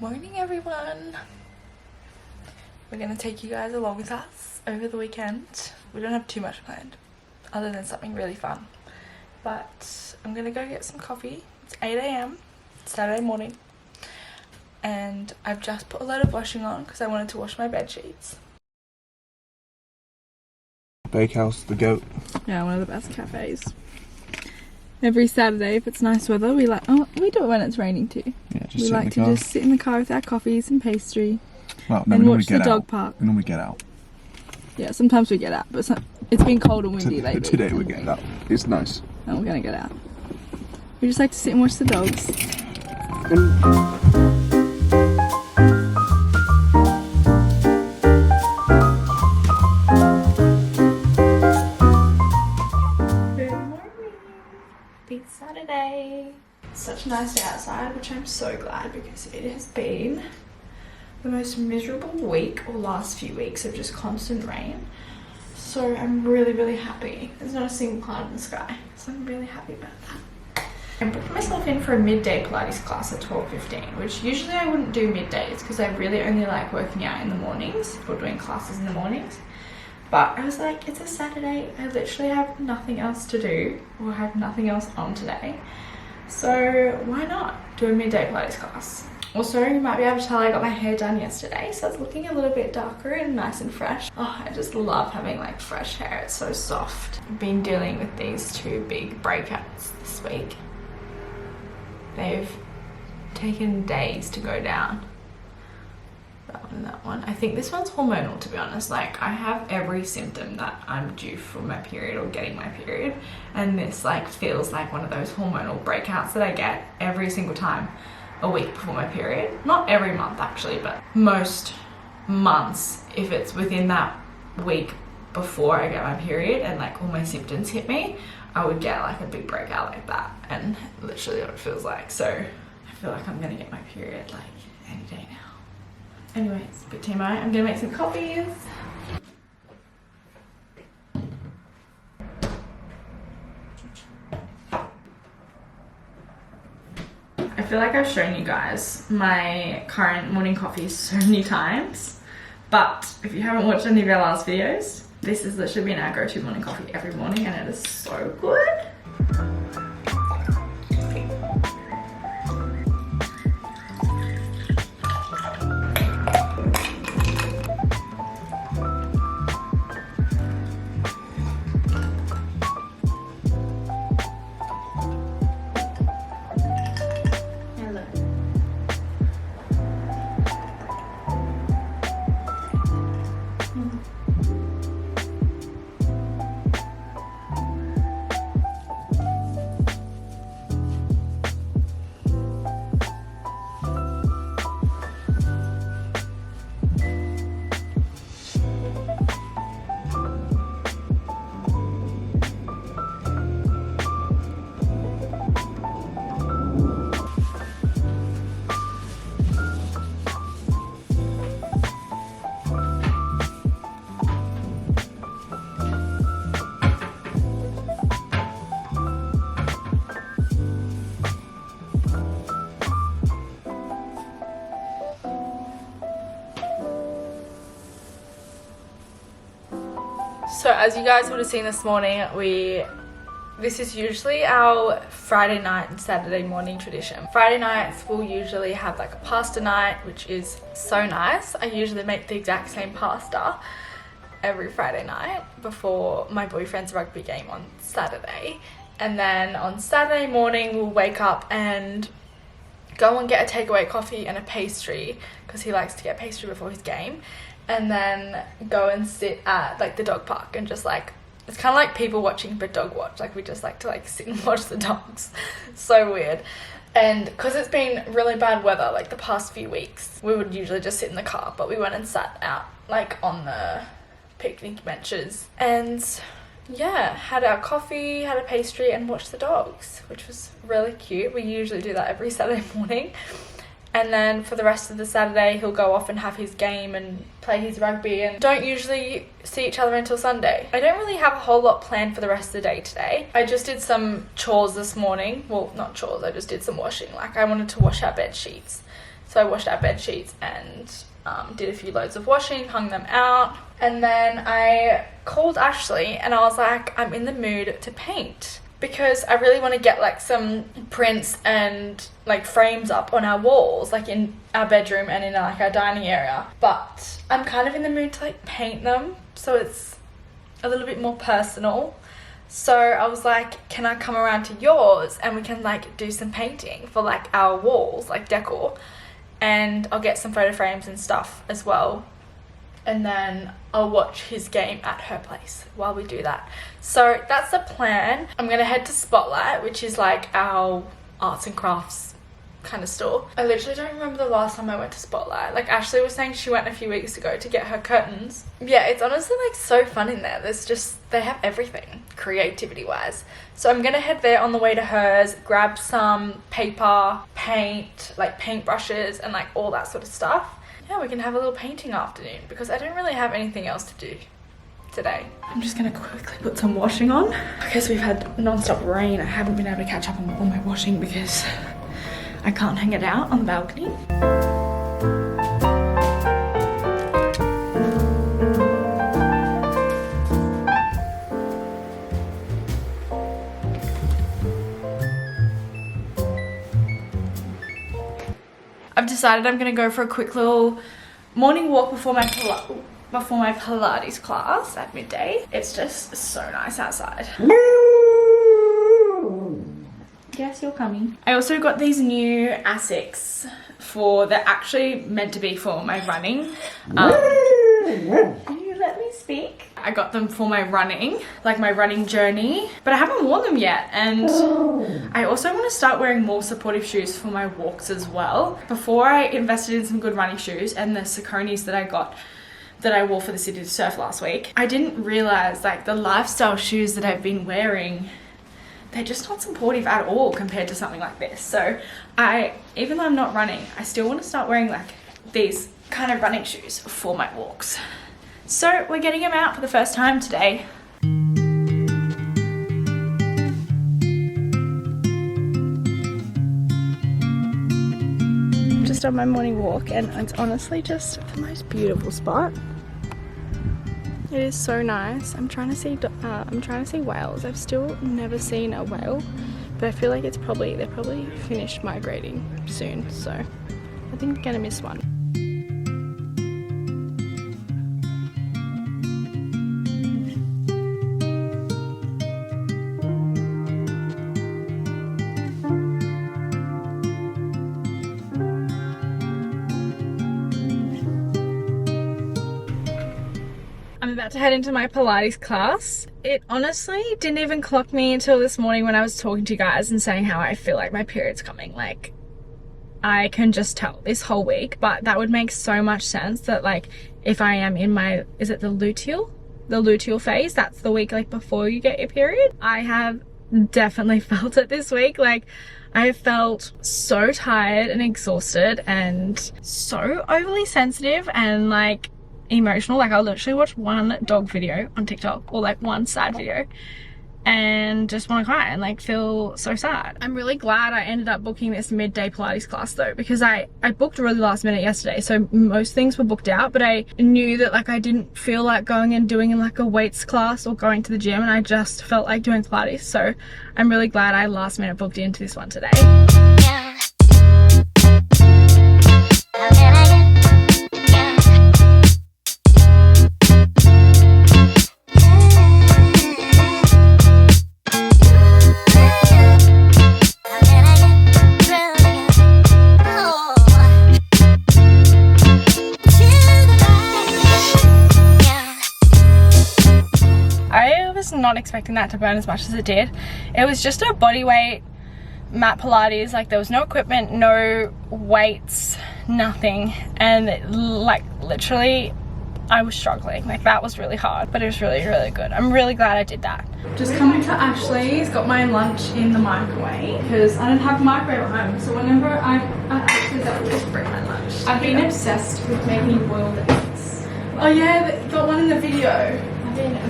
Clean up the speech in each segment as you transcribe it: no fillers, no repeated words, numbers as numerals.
Morning everyone. We're gonna take you guys along with us over the weekend. We don't have too much planned other than something really fun, but I'm gonna go get some coffee. It's 8 a.m. Saturday morning and I've just put a load of washing on because I wanted to wash my bed sheets. Bakehouse, the goat. Yeah, one of the best cafes. Every Saturday, if it's nice weather, we do it when it's raining too. Yeah, just we like to just sit in the car with our coffees and pastry, well, no, and watch the dog park. We normally get out. Yeah, sometimes we get out, but it's been cold and windy lately. Today we're getting out. It's nice. And we're gonna get out. We just like to sit and watch the dogs. It's Saturday. It's such a nice day outside, which I'm so glad because it has been the most miserable week or last few weeks of just constant rain. So I'm really happy. There's not a single cloud in the sky, so I'm really happy about that. I booked myself in for a midday Pilates class at 12:15, which usually I wouldn't do middays because I really only like working out in the mornings or doing classes in the mornings. But I was like, it's a Saturday, I literally have nothing else to do or have nothing else on today. So why not do a midday Pilates class? Also, you might be able to tell I got my hair done yesterday, so it's looking a little bit darker and nice and fresh. Oh, I just love having like fresh hair, it's so soft. I've been dealing with these two big breakouts this week. They've taken days to go down. That one and that one. I think this one's hormonal, to be honest. Like, I have every symptom that I'm due for my period or getting my period, and this like feels like one of those hormonal breakouts that I get every single time a week before my period. Not every month actually, but most months, if it's within that week before I get my period and like all my symptoms hit me, I would get like a big breakout like that, and literally what it feels like. So I feel like I'm gonna get my period like any day now. Anyways, bit TMI, I'm gonna make some coffees. I feel like I've shown you guys my current morning coffee so many times, but if you haven't watched any of our last videos, this has literally been our go-to morning coffee every morning and it is so good. So as you guys would have seen this morning, this is usually our Friday night and Saturday morning tradition. Friday nights we'll usually have like a pasta night, which is so nice. I usually make the exact same pasta every Friday night before my boyfriend's rugby game on Saturday. And then on Saturday morning we'll wake up and go and get a takeaway coffee and a pastry because he likes to get pastry before his game, and then go and sit at like the dog park and just like, it's kind of like people watching but dog watch. Like, we just like to like sit and watch the dogs. So weird. And because it's been really bad weather like the past few weeks, we would usually just sit in the car, but we went and sat out like on the picnic benches and yeah, had our coffee, had a pastry and watched the dogs, which was really cute. We usually do that every Saturday morning. And then for the rest of the Saturday, he'll go off and have his game and play his rugby, and don't usually see each other until Sunday. I don't really have a whole lot planned for the rest of the day today. I just did some chores this morning. Well, not chores, I just did some washing. Like, I wanted to wash our bed sheets. So I washed our bed sheets and did a few loads of washing, hung them out. And then I called Ashley and I was like, I'm in the mood to paint, because I really want to get like some prints and like frames up on our walls, like in our bedroom and in like our dining area. But I'm kind of in the mood to like paint them, so it's a little bit more personal. So I was like, can I come around to yours and we can like do some painting for like our walls, like decor, and I'll get some photo frames and stuff as well. And then I'll watch his game at her place while we do that. So that's the plan. I'm gonna head to Spotlight, which is like our arts and crafts kind of store. I literally don't remember the last time I went to Spotlight. Like Ashley was saying she went a few weeks ago to get her curtains. Yeah, it's honestly like so fun in there. They have everything creativity wise. So I'm gonna head there on the way to hers, grab some paper, paint, like paint brushes and like all that sort of stuff. Yeah, we can have a little painting afternoon because I don't really have anything else to do today. I'm just gonna quickly put some washing on because we've had non-stop rain. I haven't been able to catch up on all my washing because I can't hang it out on the balcony. I've decided I'm gonna go for a quick little morning walk before my Pilates class at midday. It's just so nice outside. Yes, you're coming. I also got these new Asics they're actually meant to be for my running. Can you let me speak? I got them for my running, like my running journey, but I haven't worn them yet. And I also want to start wearing more supportive shoes for my walks as well. Before I invested in some good running shoes and the Sauconys that I wore for the City to Surf last week, I didn't realize like the lifestyle shoes that I've been wearing, they're just not supportive at all compared to something like this. So even though I'm not running, I still want to start wearing like these kind of running shoes for my walks. So we're getting them out for the first time today. Just on my morning walk, and it's honestly just the most beautiful spot. It is so nice. I'm trying to see whales. I've still never seen a whale, but I feel like they're probably finished migrating soon. So I think I'm gonna miss one. I'm about to head into my Pilates class. It honestly didn't even clock me until this morning when I was talking to you guys and saying how I feel like my period's coming. Like, I can just tell this whole week, but that would make so much sense that like if I am in my, is it the luteal? The luteal phase, that's the week like before you get your period. I have definitely felt it this week. Like, I have felt so tired and exhausted and so overly sensitive and like emotional. Like, I'll literally watch one dog video on TikTok or like one sad video and just want to cry and like feel so sad. I'm really glad I ended up booking this midday Pilates class though, because I booked really last minute yesterday, so most things were booked out, but I knew that like I didn't feel like going and doing like a weights class or going to the gym, and I just felt like doing Pilates. So I'm really glad I last minute booked into this one today. Not expecting that to burn as much as it did. It was just a body weight mat Pilates. Like, there was no equipment, no weights, nothing, and like literally I was struggling. Like, that was really hard, but it was really, really good. I'm really glad I did that. Just coming to Ashley's, got my lunch in the microwave because I don't have a microwave at home, so whenever I'm at Ashley's I always bring my lunch. I've been obsessed with making boiled eggs. Oh yeah, got one in the video.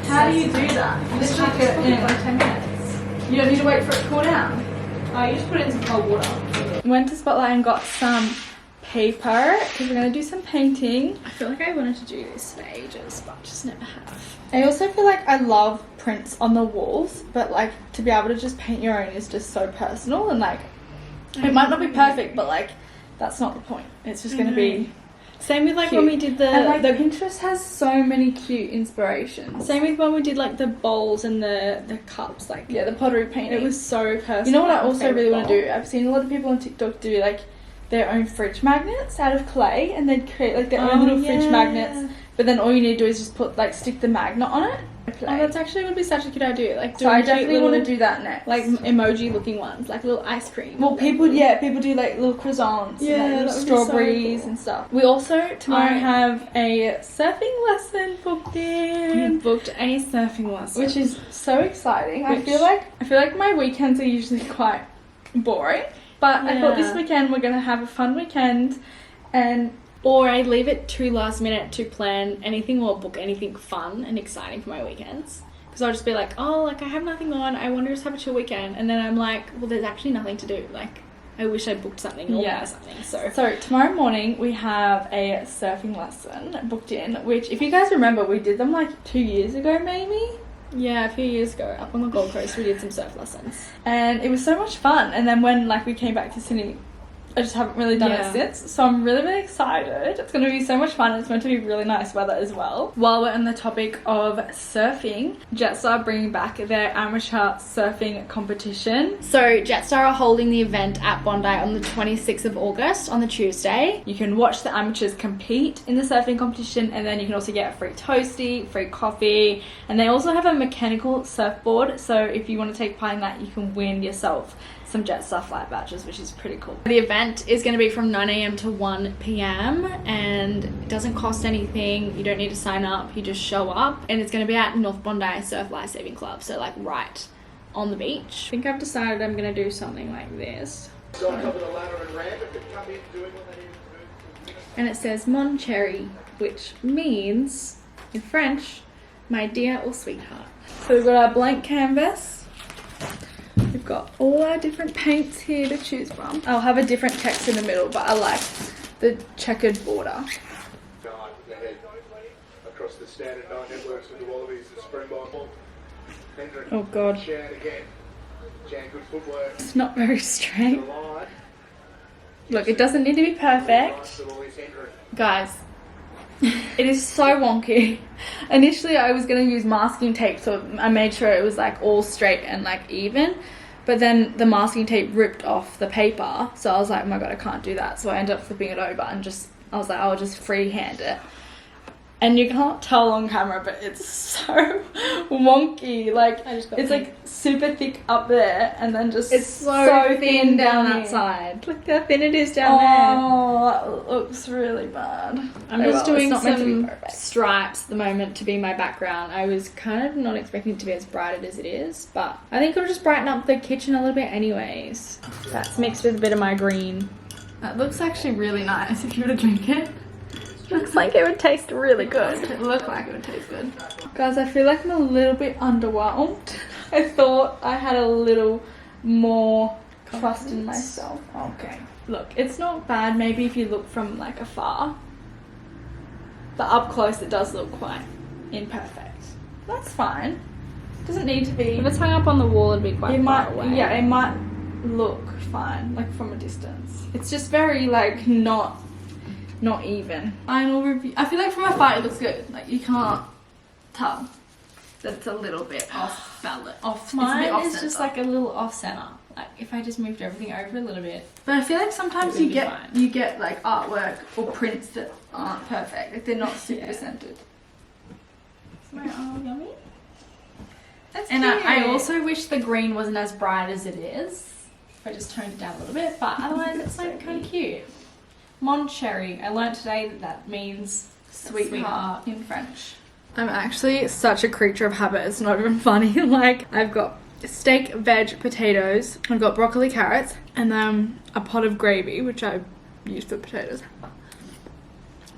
How do you do that? You just chuck it in like 10 minutes. You don't need to wait for it to cool down. Oh, you just put it in some cold water. Went to Spotlight and got some paper because we're going to do some painting. I feel like I wanted to do this for ages, but just never have. I also feel like I love prints on the walls, but like to be able to just paint your own is just so personal, and like it might not be perfect, but like that's not the point. It's just going to be same with like cute. when we did And like Pinterest has so many cute inspirations. same with when we did like the bowls and the cups, like Yeah, the pottery painting. it was so personal. You know what I also Favourite really want bowl. to do? I've seen a lot of people on TikTok do like their own fridge magnets out of clay, and they'd create like their own little fridge magnets. But then all you need to do is just put like stick the magnet on it. Oh, that's actually would be such a good idea. Like, So I doing definitely cute want to little, do that next. like emoji looking ones, like little ice cream. well, people do like little croissants, Yeah, and like that little would be so strawberries cool. and stuff. We also tomorrow I- have a surfing lesson booked in, booked a surfing lesson, which is so exciting. I Which- feel like my weekends are usually quite boring, but I thought this Yeah. weekend we're gonna have a fun weekend, and or I leave it too last minute to plan anything or book anything fun and exciting for my weekends. Because I'll just be like, oh, like I have nothing on, I want to just have a chill weekend, and then I'm like, well, there's actually nothing to do. Like, I wish I booked something or Yeah. something. So So tomorrow morning we have a surfing lesson booked in, which if you guys remember we did them like 2 years ago maybe, yeah, a few years ago up on the Gold Coast we did some surf lessons. and it was so much fun. And then when like we came back to Sydney, I just haven't really done Yeah. it since, so I'm really excited. It's going to be so much fun. It's meant to be really nice weather as well. While we're on the topic of surfing, Jetstar are bringing back their amateur surfing competition. So Jetstar are holding the event at Bondi on the 26th of August on the Tuesday. You can watch the amateurs compete in the surfing competition, and then you can also get a free toasty, free coffee, and they also have a mechanical surfboard, so if you want to take part in that you can win yourself some Jetstar flight vouchers, which is pretty cool. The event is going to be from 9 a.m. to 1 p.m. and it doesn't cost anything. You don't need to sign up, you just show up, and it's going to be at North Bondi Surf Lifesaving Club, so like right on the beach. I think I've decided I'm going to do something like this. And it says Mon Cherry, which means in French, my dear or sweetheart. So we've got our blank canvas. We've got all our different paints here to choose from. I'll have a different text in the middle, but I like the checkered border. Across the standard 9 networks with the Wallabies and Springbok. Hendrick. Oh God, Shan again. Shan, good footwork. it's not very straight. The line. Look, it doesn't need to be perfect. Nice little Hendrick. Guys, it is so wonky. Initially I was going to use masking tape, so I made sure it was like all straight and like even, but then the masking tape ripped off the paper, so I was like, oh my God, I can't do that. So I ended up flipping it over and I was like, I'll just freehand it. And you can't tell on camera, but it's so wonky. Like, I just got it's pink. like super thick up there, and then just It's so thin down that here. side. Look how thin it is down there. Oh, that looks really bad. I'm Oh, just well, it's doing not meant to be some perfect. stripes at the moment to be my background. I was kind of not expecting it to be as bright as it is, but I think it'll just brighten up the kitchen a little bit anyways. That's mixed with a bit of my green. That looks actually really nice if you were to drink it. Looks like it would taste really good. It looked like it would taste good. Guys, I feel like I'm a little bit underwhelmed. I thought I had a little more trust in myself. Okay. Look, it's not bad maybe if you look from like afar. But up close it does look quite imperfect. That's fine. Doesn't need to be. If it's hung up on the wall, it'd be quite It far might, away. yeah, it might look fine, like from a distance. It's just very like not even. Final review. I feel like from afar it looks good. Like you can't tell that it's a little bit off balance. Off. It's a bit Mine off is just center. like a little off center. Like if I just moved everything over a little bit. But I feel like sometimes It would you be get fine. you get like artwork or prints that aren't perfect. Like they're not super Yeah. centered. Is my arm yummy? That's And cute. I also wish the green wasn't as bright as it is. If I just toned it down a little bit, but otherwise it's like kind of cute. Mon Cherry. I learned today that that means sweetheart in French. I'm actually such a creature of habit. It's not even funny. Like I've got steak, veg, potatoes. I've got broccoli, carrots, and then a pot of gravy, which I use for potatoes.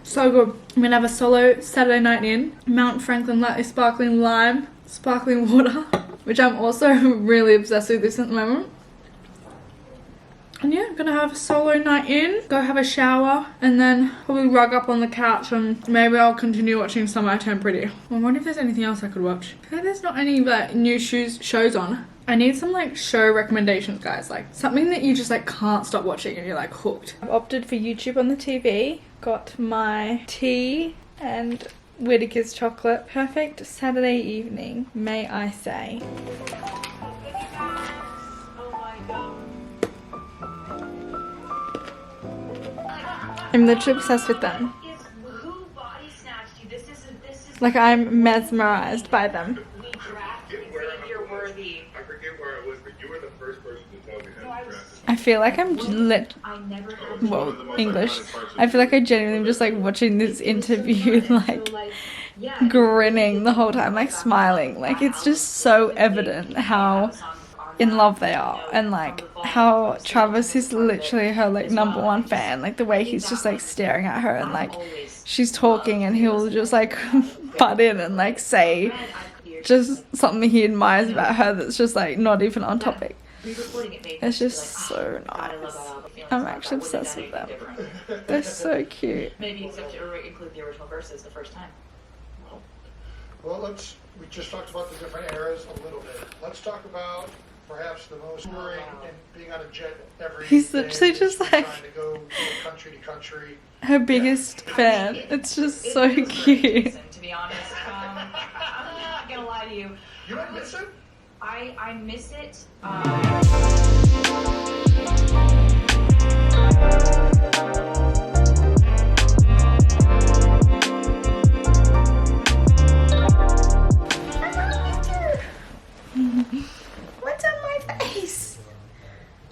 So good. I'm gonna have a solo Saturday night in. Mount Franklin Latte sparkling lime, sparkling water, which I'm also really obsessed with this at the moment. And yeah, I'm gonna have a solo night in, go have a shower, and then probably rug up on the couch and maybe I'll continue watching Summer I Turn Pretty. I wonder if there's anything else I could watch. I feel like there's not any like new shows on. I need some like show recommendations, guys, like something that you just like can't stop watching and you're like hooked. I've opted for YouTube on the TV, got my tea and Whittaker's chocolate. Perfect Saturday evening, may I say. I'm literally obsessed with them. Like I'm mesmerized by them. I feel like I'm English. I feel like I genuinely am just like watching this interview like grinning the whole time, like smiling. Like it's just so evident how in love they are, and like how Travis is literally her like #1 fan. Like the way he's just like staring at her and like she's talking and he'll just like butt in and like say just something he admires about her that's just like not even on topic. It's just so nice. I'm actually obsessed with them. They're so cute. Maybe include the original verses the first time. Well, we just talked about the different eras a little bit. Let's talk about perhaps the most touring and being on a jet every He's day, literally just like trying to go from country to country. her biggest fan. It's just so cute. To be honest, I'm not gonna lie to you. You don't miss it? I miss it. What's on my face?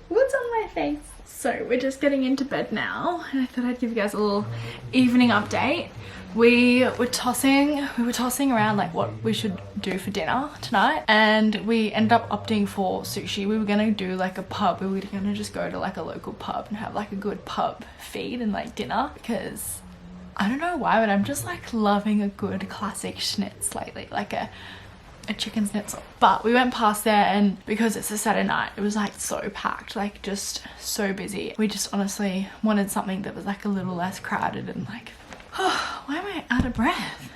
What's on my face? So we're just getting into bed now, and I thought I'd give you guys a little evening update. We were tossing around like what we should do for dinner tonight, and we ended up opting for sushi. We were gonna do like a pub. We were gonna just go to like a local pub and have like a good pub feed and like dinner, because I don't know why, but I'm just like loving a good classic schnitz lately, like a chicken schnitzel. But we went past there, and because it's a Saturday night, it was like so packed, like just so busy. We just honestly wanted something that was like a little less crowded and like, why am I out of breath?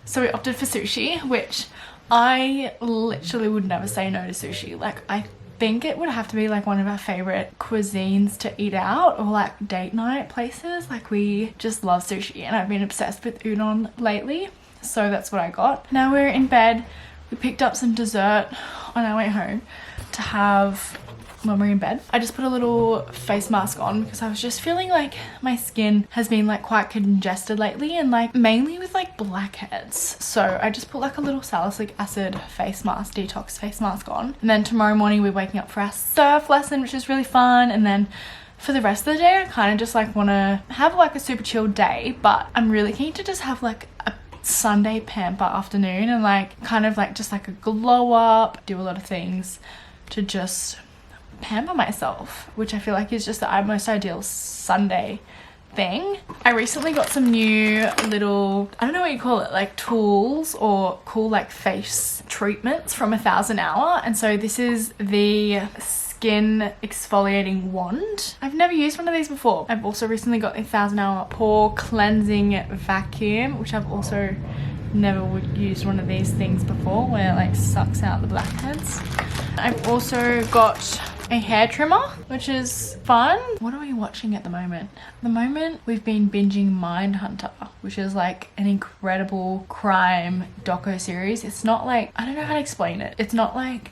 So we opted for sushi, which I literally would never say no to sushi. Like I think it would have to be like one of our favorite cuisines to eat out, or like date night places. Like we just love sushi, and I've been obsessed with udon lately. So that's what I got. Now we're in bed. We picked up some dessert on our way home to have when we're in bed. I just put a little face mask on because I was just feeling like my skin has been like quite congested lately, and like mainly with like blackheads. So I just put like a little salicylic acid face mask, detox face mask on. And then tomorrow morning we're waking up for our surf lesson, which is really fun. And then for the rest of the day I kind of just like want to have like a super chill day, but I'm really keen to just have like a Sunday pamper afternoon and like kind of like just like a glow up, do a lot of things to just pamper myself, which I feel like is just the most ideal Sunday thing. I recently got some new little, I don't know what you call it, like tools or cool like face treatments from 1000 Hour. And so this is the skin exfoliating wand. I've never used one of these before. I've also recently got the 1000 Hour pore cleansing vacuum, which I've also never used one of these things before, where it like sucks out the blackheads. I've also got a hair trimmer, which is fun. What are we watching at the moment? At the moment we've been binging Mindhunter, which is like an incredible crime doco series. It's not like, I don't know how to explain it. It's not like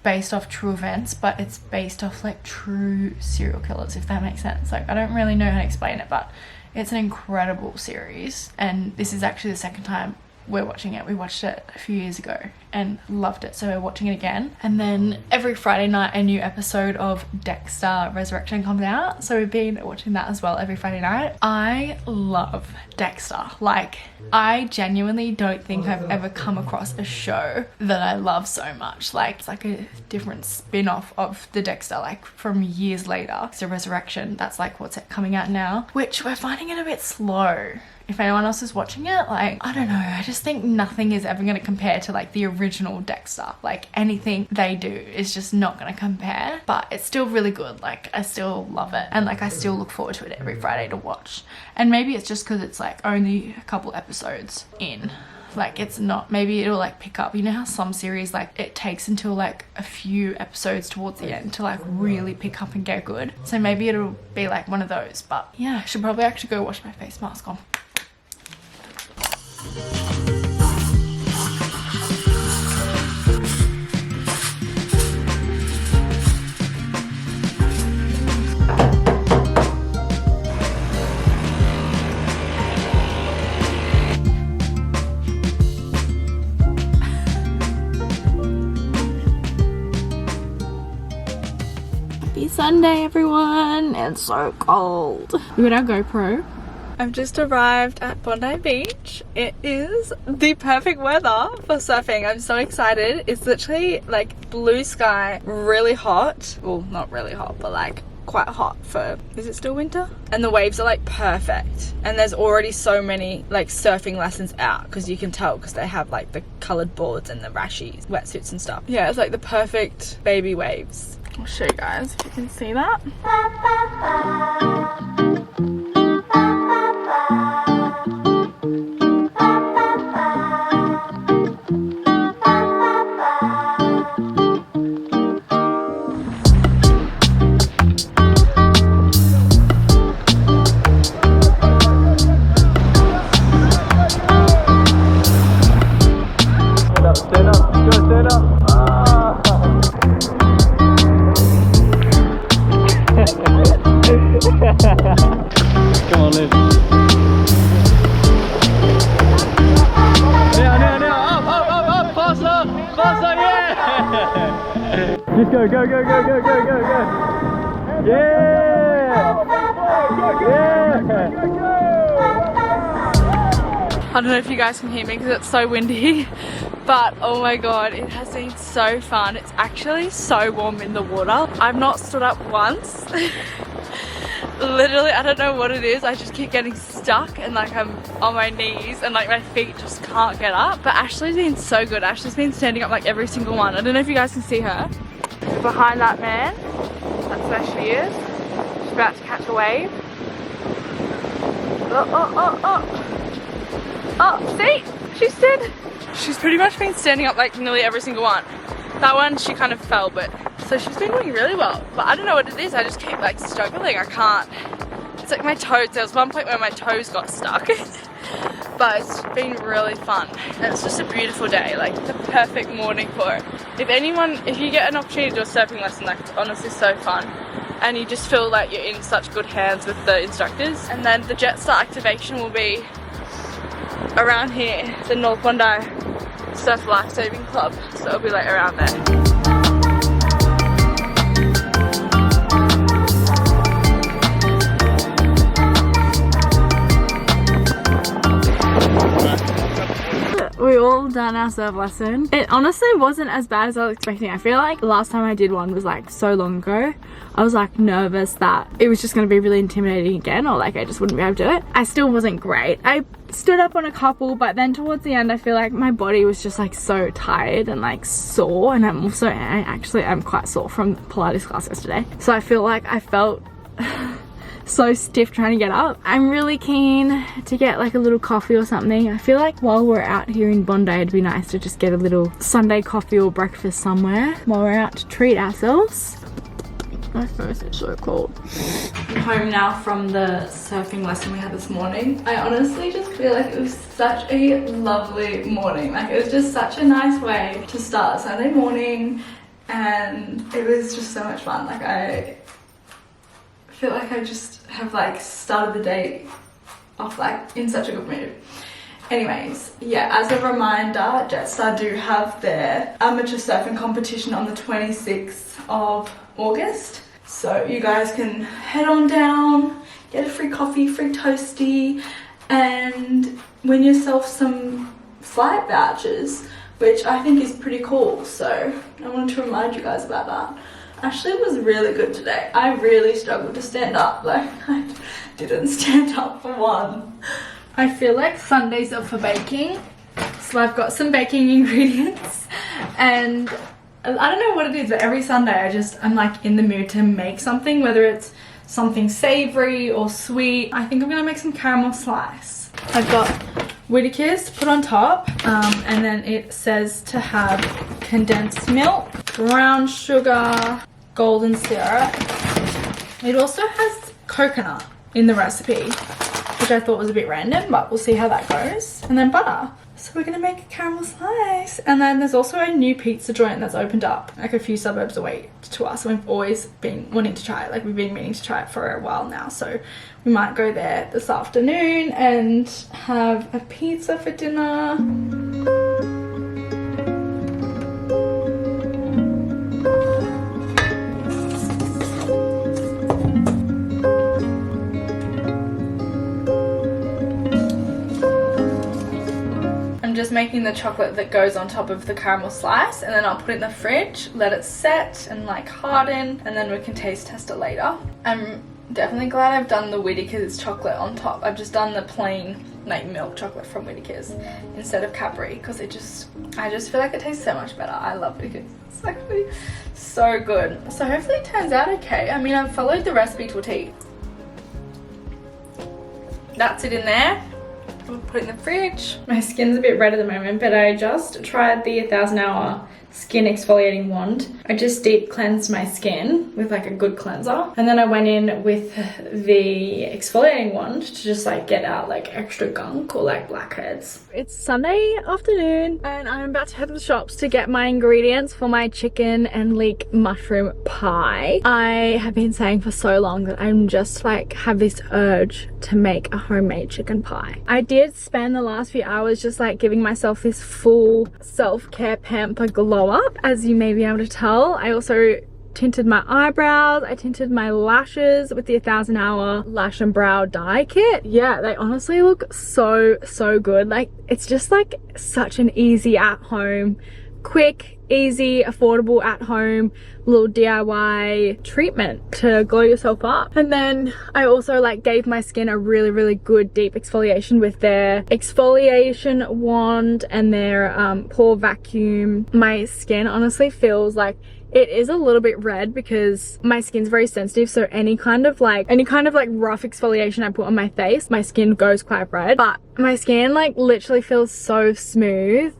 based off true events, but it's based off like true serial killers, if that makes sense. Like I don't really know how to explain it, but it's an incredible series, and this is actually the second time we're watching it. We watched it a few years ago and loved it, so we're watching it again. And then every Friday night a new episode of Jetstar Resurrection comes out, so we've been watching that as well every Friday night. I love Jetstar. Like I genuinely don't think I've ever come across a show that I love so much. Like it's like a different spin-off of the Jetstar, like from years later. So Resurrection, that's like what's coming out now, which we're finding it a bit slow. if anyone else is watching it, like, I don't know, I just think nothing is ever going to compare to like the original Dexter. Like anything they do is just not going to compare, but it's still really good. Like I still love it, and like I still look forward to it every Friday to watch. And maybe it's just because it's like only a couple episodes in. Like it's not, maybe it'll like pick up, you know how some series like it takes until like a few episodes towards the end to like really pick up and get good. So maybe it'll be like one of those. But yeah, I should probably actually go wash my face mask on. Sunday everyone, it's so cold. We got our GoPro. I've just arrived at Bondi Beach. It is the perfect weather for surfing. I'm so excited. It's literally like blue sky, really hot. Well, not really hot, but like quite hot for, is it still winter? And the waves are like perfect. And there's already so many like surfing lessons out, because you can tell because they have like the colored boards and the rashies, wetsuits and stuff. Yeah, it's like the perfect baby waves. I'll show you guys if you can see that. Stand up, go stand up. Come on, Liz. Now, up, faster, yeah! Just go. Yeah! I don't know if you guys can hear me because it's so windy, but oh my god, it has been so fun. It's actually so warm in the water. I've not stood up once. Literally, I don't know what it is. I just keep getting stuck and like I'm on my knees and like my feet just can't get up. But Ashley's been so good. Ashley's been standing up like every single one. I don't know if you guys can see her. Behind that man, that's where she is. She's about to catch a wave. Oh, see? She's dead. She's pretty much been standing up like nearly every single one. That one, she kind of fell, but so she's been doing really well. But I don't know what it is. I just keep like struggling. I can't. It's like my toes. There was one point where my toes got stuck. But it's been really fun. And it's just a beautiful day. Like the perfect morning for it. If you get an opportunity to do a surfing lesson, like it's honestly so fun. And you just feel like you're in such good hands with the instructors. And then the Jetstar activation will be around here, the North Bondi Surf Lifesaving Club, so it'll be like around there. We all done our surf lesson. It honestly wasn't as bad as I was expecting. I feel like last time I did one was like so long ago. I was like nervous that it was just going to be really intimidating again, or like I just wouldn't be able to do it. I still wasn't great. I stood up on a couple, but then towards the end I feel like my body was just like so tired and like sore, and I actually am quite sore from Pilates class yesterday. So I feel like I felt so stiff trying to get up. I'm really keen to get like a little coffee or something. I feel like while we're out here in Bondi, it'd be nice to just get a little Sunday coffee or breakfast somewhere while we're out to treat ourselves. My face is so cold. I'm home now from the surfing lesson we had this morning. I honestly just feel like it was such a lovely morning. Like it was just such a nice way to start Sunday morning, and it was just so much fun. Like I feel like I just have like started the day off like in such a good mood. Anyways, yeah, as a reminder, Jetstar do have their amateur surfing competition on the 26th of August. So you guys can head on down, get a free coffee, free toasty, and win yourself some flight vouchers, which I think is pretty cool. So I wanted to remind you guys about that. Ashley was really good today. I really struggled to stand up. Like I didn't stand up for one. I feel like Sundays are for baking, so I've got some baking ingredients, and I don't know what it is, but every Sunday I'm like in the mood to make something, whether it's something savory or sweet. I think I'm gonna make some caramel slice. I've got Whittaker's to put on top, and then it says to have condensed milk, brown sugar, golden syrup. It also has coconut in the recipe, which I thought was a bit random, but we'll see how that goes. And then butter. So we're gonna make a caramel slice. And then there's also a new pizza joint that's opened up like a few suburbs away to us. And we've always been wanting to try it. Like we've been meaning to try it for a while now. So we might go there this afternoon and have a pizza for dinner. I'm just making the chocolate that goes on top of the caramel slice, and then I'll put it in the fridge, let it set and like harden, and then we can taste test it later. I'm definitely glad I've done the Whittaker's chocolate on top. I've just done the plain like milk chocolate from Whittaker's instead of Cadbury, because I just feel like it tastes so much better. I love Whittaker's. It's actually so good. So hopefully it turns out okay. I mean, I've followed the recipe to a T. That's it in there. We'll put it in the fridge. My skin's a bit red at the moment, but I just tried the 1000-hour skin exfoliating wand. I just deep cleansed my skin with like a good cleanser, and then I went in with the exfoliating wand to just like get out like extra gunk or like blackheads. It's Sunday afternoon and I'm about to head to the shops to get my ingredients for my chicken and leek mushroom pie. I have been saying for so long that I'm just like have this urge to make a homemade chicken pie. I did spend the last few hours just like giving myself this full self-care pamper glow up, as you may be able to tell. I also tinted my eyebrows, I tinted my lashes with the 1000-hour lash and brow dye kit. Yeah, they honestly look so good. Like it's just like such an easy at home, quick, easy, affordable at home little DIY treatment to glow yourself up. And then I also like gave my skin a really good deep exfoliation with their exfoliation wand and their pore vacuum. My skin honestly feels like it is a little bit red because my skin's very sensitive, so any kind of like rough exfoliation I put on my face, my skin goes quite red. But my skin like literally feels so smooth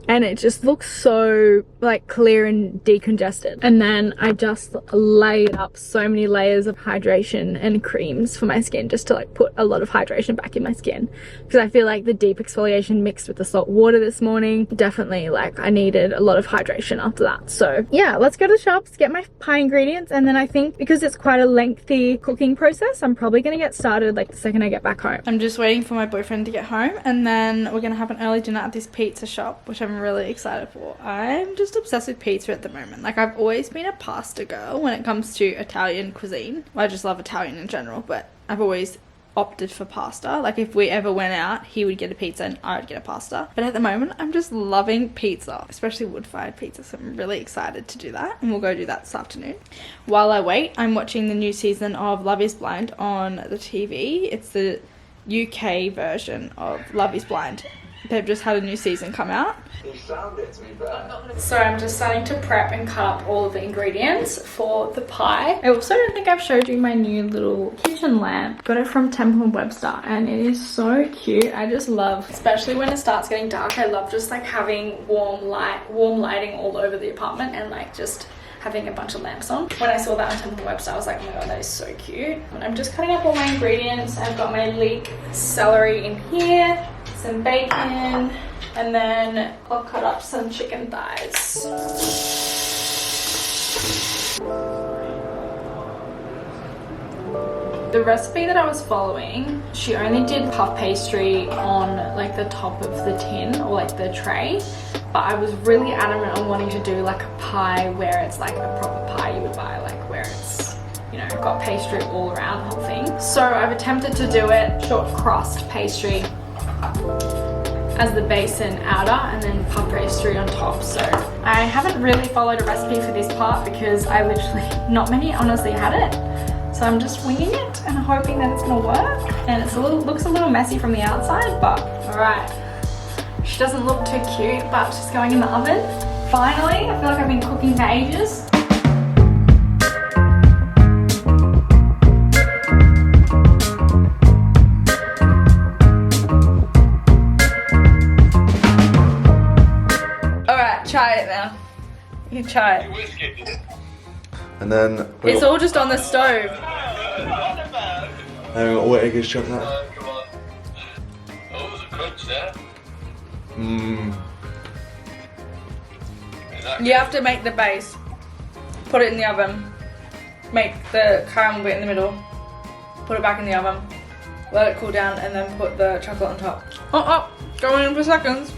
and it just looks so like clear and decongested. And then I just laid up so many layers of hydration and creams for my skin just to like put a lot of hydration back in my skin, because I feel like the deep exfoliation mixed with the salt water this morning definitely like I needed a lot of hydration after that. So yeah, let's go to the shops, get my pie ingredients, and then I think because it's quite a lengthy cooking process, I'm probably gonna get started like the second I get back home. I'm just waiting for my boyfriend to get home, and then we're gonna have an early dinner at this pizza shop, which I'm really excited for. I'm just obsessed with pizza at the moment. Like I've always been a pasta girl when it comes to Italian cuisine. Well, I just love Italian in general, but I've always opted for pasta. Like if we ever went out, he would get a pizza and I would get a pasta. But at the moment I'm just loving pizza, especially wood-fired pizza, so I'm really excited to do that, and we'll go do that this afternoon. While I wait, I'm watching the new season of Love is Blind on the TV. It's the UK version of Love is Blind. They've just had a new season come out. So I'm just starting to prep and cut up all of the ingredients for the pie. I also don't think I've showed you my new little kitchen lamp. Got it from Temple & Webster and it is so cute. I just love, especially when it starts getting dark, I love just like having warm lighting all over the apartment and like just having a bunch of lamps on. When I saw that on Temple & Webster, I was like, oh my god, that is so cute. And I'm just cutting up all my ingredients. I've got my leek celery in here, some bacon, and then I'll cut up some chicken thighs. The recipe that I was following, she only did puff pastry on like the top of the tin or like the tray, but I was really adamant on wanting to do like a pie where it's like a proper pie you would buy, like where it's, you know, got pastry all around the whole thing. So I've attempted to do it short crust pastry as the base and outer, and then puff pastry on top. So I haven't really followed a recipe for this part because I literally, not many honestly had it. So I'm just winging it and hoping that it's gonna work. And it's looks a little messy from the outside, but all right. She doesn't look too cute, but she's going in the oven. Finally, I feel like I've been cooking for ages. All right, try it now. You can try it. And then It's all just on the stove. all egg chocolate. Come on. Oh, there's a crunch there. Mmm. Is that You have to make the base. Put it in the oven. Make the caramel bit in the middle. Put it back in the oven. Let it cool down and then put the chocolate on top. Oh, going in for seconds.